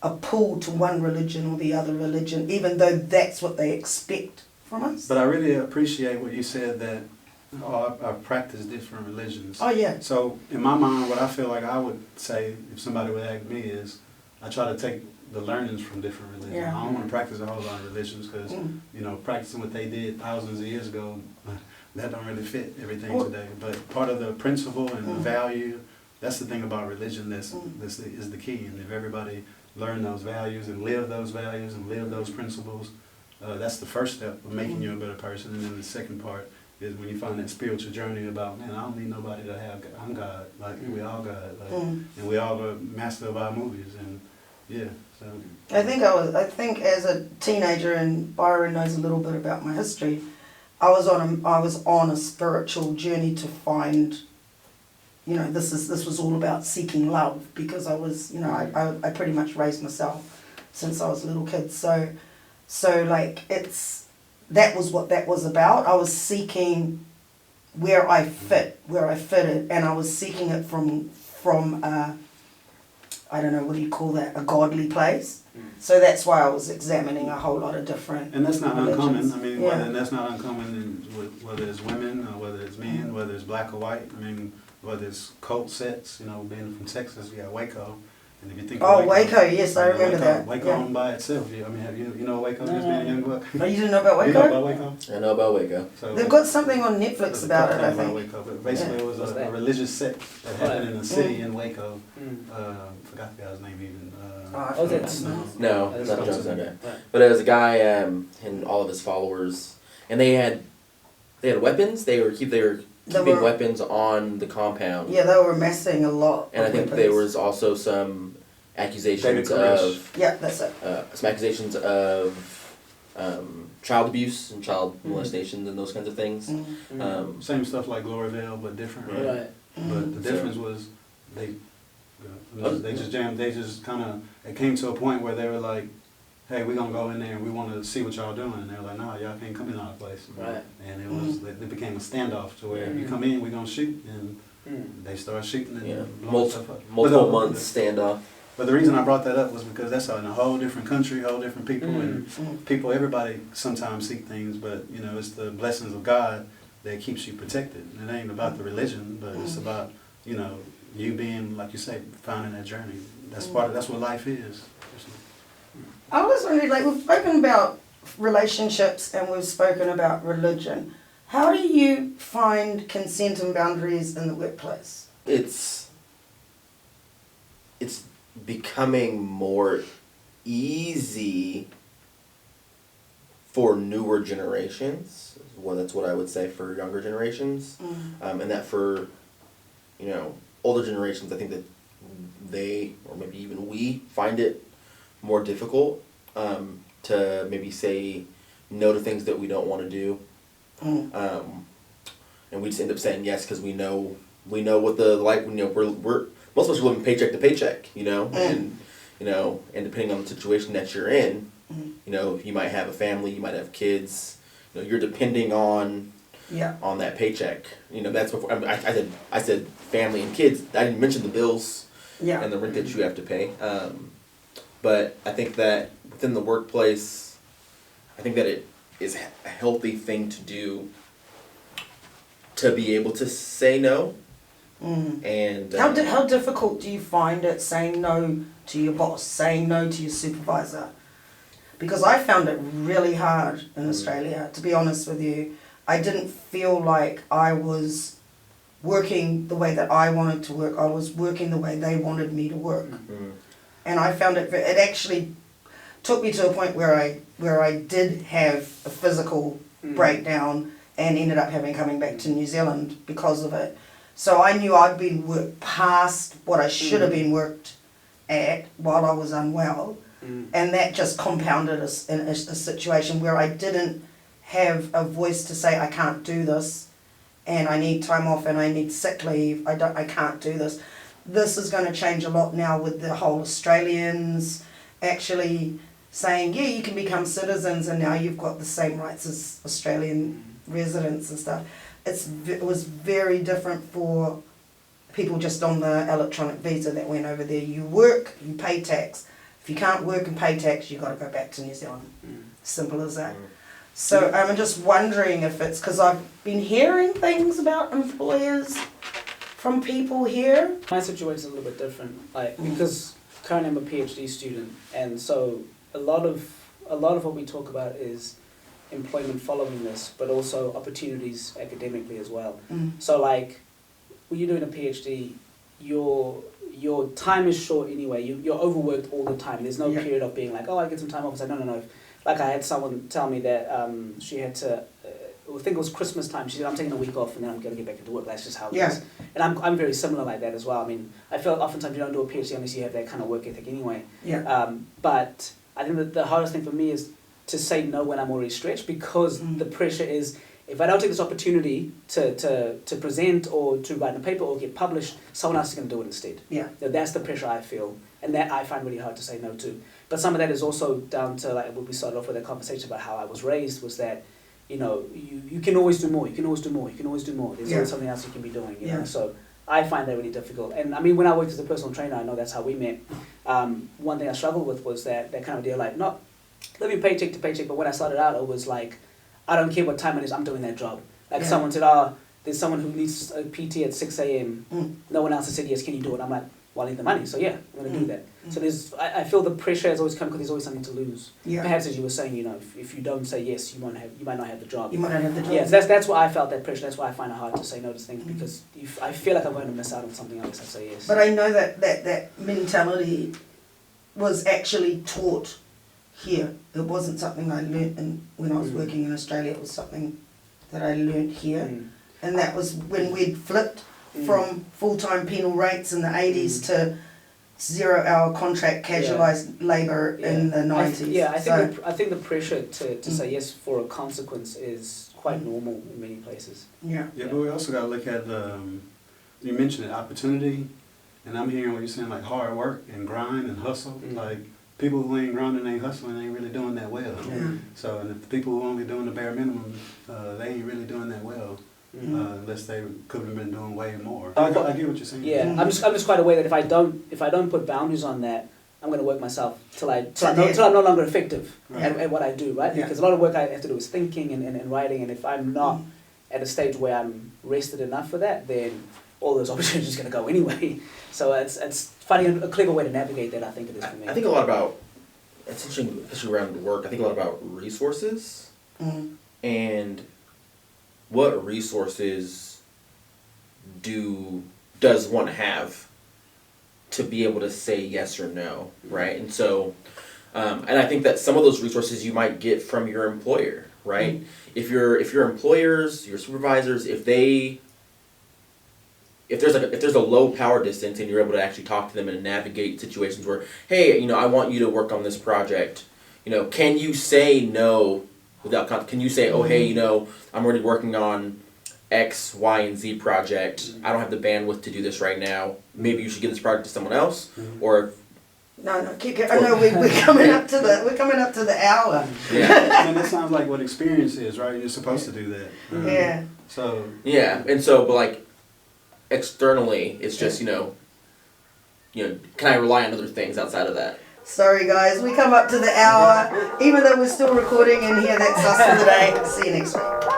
S1: a pull to one religion or the other religion, even though that's what they expect from us.
S3: But I really appreciate what you said, that Oh, I've practiced different religions.
S1: Oh, yeah.
S3: So in my mind, what I feel like I would say if somebody would ask me is, I try to take the learnings from different religions.
S1: Yeah.
S3: I don't want to practice a whole lot of religions because, you know, practicing what they did thousands of years ago, that don't really fit everything today. But part of the principle and the value, that's the thing about religion that's is the key. And if everybody learn those values and live those values and live those principles, that's the first step of making you a better person. And then the second part is when you find that spiritual journey about, man, I don't need nobody to have, I'm God, like we all God, like, and we all the master of our movies, and yeah, so.
S1: I think as a teenager, and Byron knows a little bit about my history, I was on a spiritual journey to find, you know, this was all about seeking love, because I was, you know, I pretty much raised myself since I was a little kid, so like that was what that was about. I was seeking where I fitted, and I was seeking it from I don't know, what do you call that, a godly place. So that's why I was examining a whole lot of different
S3: And that's not
S1: religions.
S3: uncommon. I mean,
S1: Yeah.
S3: and that's not uncommon in whether it's women or whether it's men, whether it's black or white. I mean, whether it's cult sets, you know, being from Texas, we got Waco. And if you think
S1: Oh,
S3: of
S1: Waco, yes, I remember that.
S3: Waco
S1: Yeah.
S3: on by itself. I mean, have you know Waco? Just being a young buck.
S1: Oh, you didn't know about
S3: You know
S1: Waco?
S3: about Waco?
S4: I know about Waco.
S3: So
S1: They've got something on Netflix
S3: there's a
S1: about it,
S3: couple
S1: I
S3: things about
S1: think.
S3: Waco, but basically
S1: Yeah.
S3: it was
S5: What's
S3: a
S5: that?
S3: religious sect that happened in a city in Waco.
S5: Mm.
S3: Forgot the guy's name even.
S5: Oh, that's
S4: No,
S5: That's
S4: not
S5: cool.
S4: Johnson. Okay.
S5: Right.
S4: But there was a guy and all of his followers, and they had weapons. They were keeping weapons on the compound.
S1: Yeah, they were amassing a lot.
S4: And I
S1: of
S4: think
S1: weapons.
S4: there was also some accusations
S3: David Koresh.
S4: of
S1: Yeah, that's it.
S4: child abuse and child molestations and those kinds of things.
S3: Same stuff like Gloryville, but different, right?
S5: Right.
S3: But the difference was they just jammed. They just kind of, it came to a point where they were like, "Hey, we're gonna go in there and we want to see what y'all doing." And they were like, "No, y'all can't come in our place."
S5: Right.
S3: And it was it became a standoff to where if you come in, we're gonna shoot, and they started shooting and
S4: Yeah,
S3: blowing stuff up.
S4: multiple months standoff.
S3: But the reason I brought that up was because that's in a whole different country, whole different people, and everybody sometimes seek things, but you know, it's the blessings of God that keeps you protected. It ain't about the religion, but it's about, you know, you being, like you say, finding that journey. That's that's what life is.
S1: I was wondering, like, we've spoken about relationships and we've spoken about religion. How do you find consent and boundaries in the workplace?
S4: It's becoming more easy for newer generations. Well, that's what I would say for younger generations, and that for, you know, older generations, I think that they, or maybe even we, find it more difficult to maybe say no to things that we don't want to do, and we just end up saying yes because we know what we're most of us are living paycheck to paycheck, you know, and depending on the situation that you're in, you know, you might have a family, you might have kids, you know, you're depending on that paycheck. You know, that's before I said family and kids. I didn't mention the bills and the rent that you have to pay. But I think that within the workplace, I think that it is a healthy thing to do to be able to say no. And
S1: How difficult do you find it saying no to your boss, saying no to your supervisor? Because I found it really hard in Australia, to be honest with you. I didn't feel like I was working the way that I wanted to work. I was working the way they wanted me to work. And I found it actually took me to a point where I did have a physical breakdown and ended up coming back to New Zealand because of it. So I knew I'd been worked past what I should have been worked at while I was unwell. And that just compounded a situation where I didn't have a voice to say I can't do this and I need time off and I need sick leave. I can't do this. This is going to change a lot now with the whole Australians actually saying, yeah, you can become citizens and now you've got the same rights as Australian residents and stuff. It was very different for people just on the electronic visa that went over there. You work, you pay tax. If you can't work and pay tax, you've got to go back to New Zealand. Simple as that. So I'm just wondering if it's because I've been hearing things about employers from people here.
S5: My situation is a little bit different, like because currently I'm a PhD student, and so a lot of what we talk about is employment following this, but also opportunities academically as well. So like when you're doing a PhD, your time is short anyway. You're overworked all the time. There's no period of being like, oh, I get some time off. It's like, no. Like I had someone tell me that she had to, I think it was Christmas time. She said, I'm taking a week off and then I'm going to get back into work. That's just how it is. And I'm very similar like that as well. I mean, I feel oftentimes you don't do a PhD unless you have that kind of work ethic anyway. But I think that the hardest thing for me is to say no when I'm already stretched, because the pressure is, if I don't take this opportunity to present or to write a paper or get published, someone else is going to do it instead. That's the pressure I feel, and that I find really hard to say no to. But some of that is also down to, like when we started off with a conversation about how I was raised, was that, you know, you can always do more, you can always do more, you can always do more. There's always something else you can be doing, you know. So I find that really difficult. And I mean, when I worked as a personal trainer, I know that's how we met. One thing I struggled with was that kind of deal, like not living paycheck to paycheck, but when I started out, it was like, I don't care what time it is, I'm doing that job. Like someone said, there's someone who needs a PT at 6 a.m. No one else has said, yes, can you do it? I'm like, well, I need the money, so yeah, I'm going to do that. So I feel the pressure has always come because there's always something to lose. Perhaps as you were saying, you know, if you don't say yes, you might not have the job.
S1: You might not have the job.
S5: Yes, that's why I felt that pressure. That's why I find it hard to say no to things, because I feel like I'm going to miss out on something else. I say yes.
S1: But I know that mentality was actually taught here. It wasn't something I learnt when I was working in Australia. It was something that I learnt here. And that was when we'd flipped from full-time penal rates in the 80s to 0-hour contract casualised labour in the 90s.
S5: I think the pressure to say yes for a consequence is quite normal in many places.
S3: But we also got to look at, you mentioned it, opportunity, and I'm hearing what you're saying, like hard work and grind and hustle. Like people who ain't grinding, ain't hustling, ain't really doing that well. So, and if the people who only doing the bare minimum, they ain't really doing that well. Unless they could have been doing way more. I get what you're saying.
S5: I'm just quite aware that if I don't put boundaries on that, I'm going to work myself till I'm no longer effective at what I do, right? Because a lot of work I have to do is thinking and writing, and if I'm not at a stage where I'm rested enough for that, then all those opportunities are going to go anyway. So it's finding a clever way to navigate that. I think it is for me.
S4: I think a lot about, especially around work. I think a lot about resources and what resources does one have to be able to say yes or no, right? And so, and I think that some of those resources you might get from your employer, right? If your employers, your supervisors, if there's a low power distance and you're able to actually talk to them and navigate situations where, hey, you know, I want you to work on this project, you know, can you say no? Can you say, oh, hey, you know, I'm already working on X, Y, and Z project. I don't have the bandwidth to do this right now. Maybe you should give this project to someone else, or
S1: no, keep going. I know we're coming up to the hour.
S3: And that sounds like what experience is, right? You're supposed to do that. So. Yeah,
S4: and so, but like externally, it's just you know, can I rely on other things outside of that?
S1: Sorry guys, we come up to the hour, even though we're still recording, and here that's us for today. See you next week.